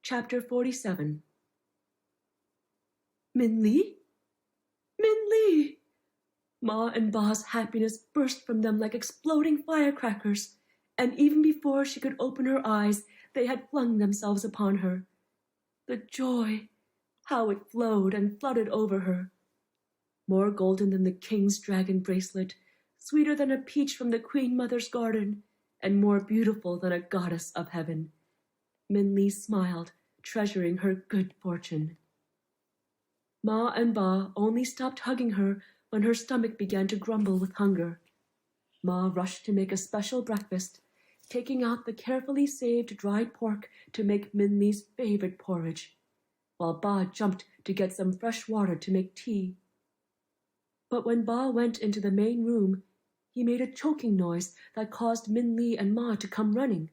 Chapter 47. Min Li? Min Li! Ma and Ba's happiness burst from them like exploding firecrackers, and even before she could open her eyes, they had flung themselves upon her. The joy! How it flowed and flooded over her. More golden than the king's dragon bracelet, sweeter than a peach from the queen mother's garden, and more beautiful than a goddess of heaven. Min Li smiled, treasuring her good fortune. Ma and Ba only stopped hugging her when her stomach began to grumble with hunger. Ma rushed to make a special breakfast, taking out the carefully saved dried pork to make Min Li's favorite porridge, while Ba jumped to get some fresh water to make tea. But when Ba went into the main room, he made a choking noise that caused Min Li and Ma to come running.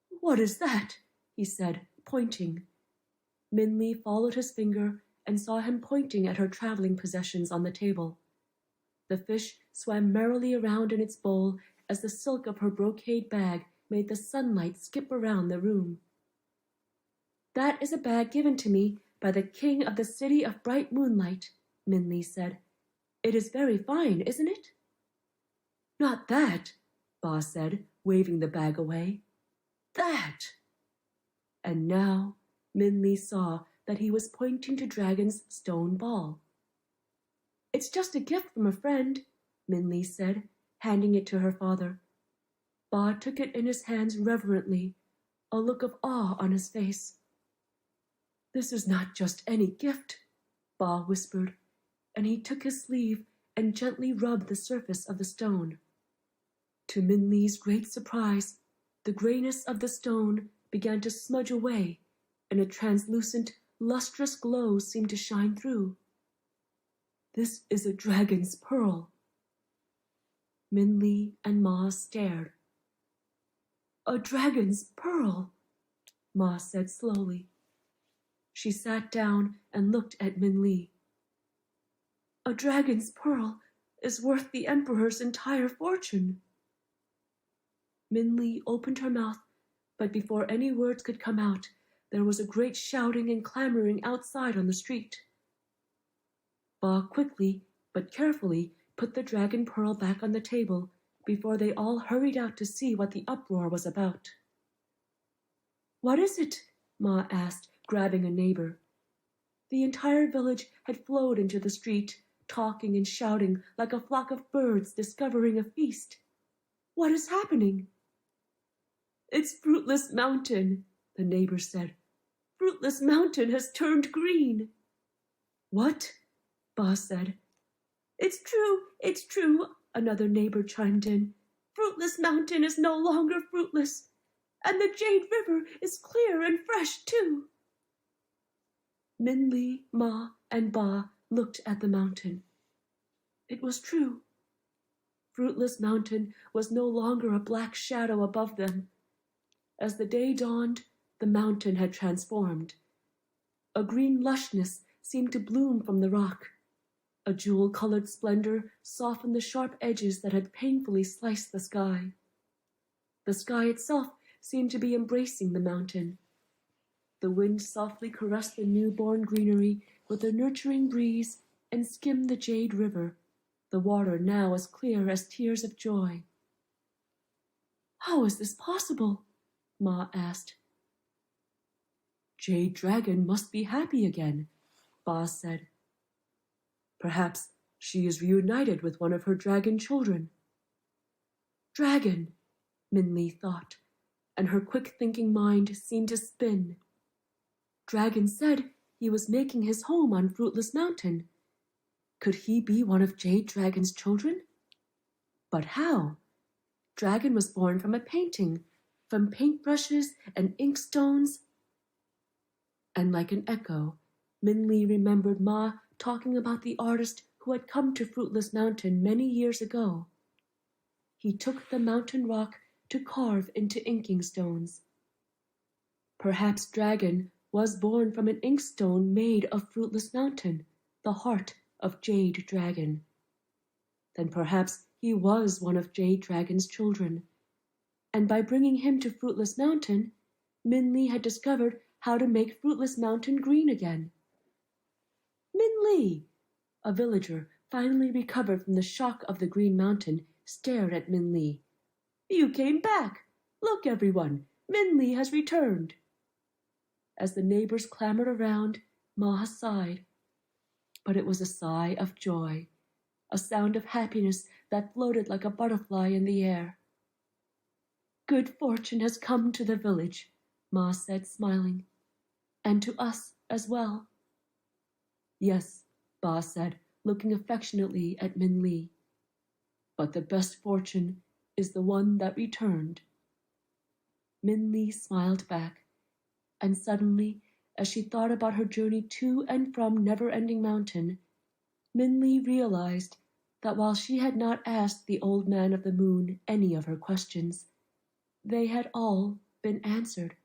"What is that?" he said, pointing. Min Li followed his finger and saw him pointing at her traveling possessions on the table. The fish swam merrily around in its bowl as the silk of her brocade bag made the sunlight skip around the room. "That is a bag given to me by the king of the city of bright moonlight," Min Li said. "It is very fine, isn't it?" "Not that," Ba said, waving the bag away. "That!" And now Min Li saw that he was pointing to Dragon's stone ball. "It's just a gift from a friend," Min Li said, handing it to her father. Ba took it in his hands reverently, a look of awe on his face. "This is not just any gift," Ba whispered, and he took his sleeve and gently rubbed the surface of the stone. To Min Li's great surprise, the grayness of the stone began to smudge away, and a translucent, lustrous glow seemed to shine through. "This is a dragon's pearl." Min Li and Ma stared. "A dragon's pearl," Ma said slowly. She sat down and looked at Min Li. "A dragon's pearl is worth the emperor's entire fortune." Min Li opened her mouth, but before any words could come out, there was a great shouting and clamoring outside on the street. Ba quickly but carefully put the dragon pearl back on the table before they all hurried out to see what the uproar was about. "What is it?" Ma asked, grabbing a neighbor. The entire village had flowed into the street, talking and shouting like a flock of birds discovering a feast. "What is happening?" "It's Fruitless Mountain," the neighbor said. "Fruitless Mountain has turned green." "What?" Ba said. It's true," another neighbor chimed in. "Fruitless Mountain is no longer fruitless, and the Jade River is clear and fresh too." Min Li, Ma, and Ba looked at the mountain. It was true. Fruitless Mountain was no longer a black shadow above them. As the day dawned, the mountain had transformed. A green lushness seemed to bloom from the rock. A jewel-colored splendor softened the sharp edges that had painfully sliced the sky. The sky itself seemed to be embracing the mountain. The wind softly caressed the newborn greenery with a nurturing breeze and skimmed the Jade River, the water now as clear as tears of joy. "How is this possible?" Ma asked. "Jade Dragon must be happy again," Ba said. "Perhaps she is reunited with one of her dragon children." "Dragon," Min Li thought, and her quick-thinking mind seemed to spin. Dragon said he was making his home on Fruitless Mountain. Could he be one of Jade Dragon's children? But how? Dragon was born from a painting, from paintbrushes and inkstones. And like an echo, Min Li remembered Ma talking about the artist who had come to Fruitless Mountain many years ago. He took the mountain rock to carve into inking stones. Perhaps Dragon was born from an inkstone made of Fruitless Mountain, the heart of Jade Dragon. Then perhaps he was one of Jade Dragon's children, and by bringing him to Fruitless Mountain, Min Li had discovered how to make Fruitless Mountain green again. Min Li! A villager, finally recovered from the shock of the Green Mountain, stared at Min Li. You came back! Look, everyone! Min Li has returned! As the neighbors clamored around, Ma sighed. But it was a sigh of joy, a sound of happiness that floated like a butterfly in the air. Good fortune has come to the village, Ma said, smiling, and to us as well. Yes, Ba said, looking affectionately at Min Li. But the best fortune is the one that returned. Min Li smiled back, and suddenly, as she thought about her journey to and from Never-Ending Mountain, Min Li realized that while she had not asked the Old Man of the Moon any of her questions, they had all been answered.